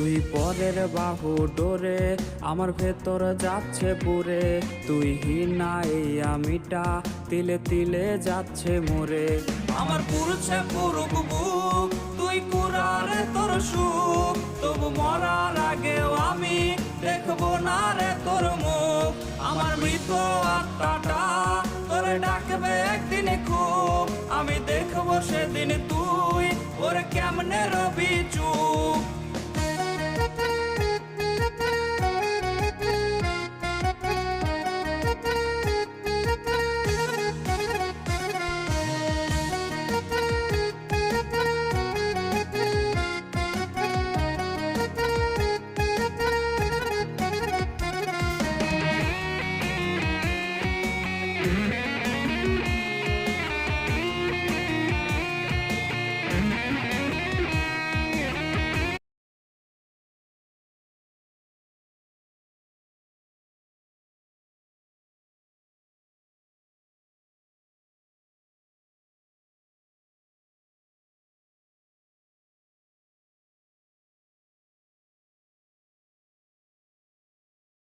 তুই পরের বাহু ডোরে আমার ভেতর যাচ্ছে পুরে, তুই হিনা এই আমিটা তিলে তিলে যাচ্ছে মোরে। আমার পুরুষে পুরুক বুক, তুই কুরারে তোর সুখ, তবু মরার আগেও আমি দেখবো না রে তোর মুখ। আমার মৃত আত্মাটা তোরে ডাকবে একদিন খুব, আমি দেখবো সেদিন তুই ওরে কেমনে রবি চুপ।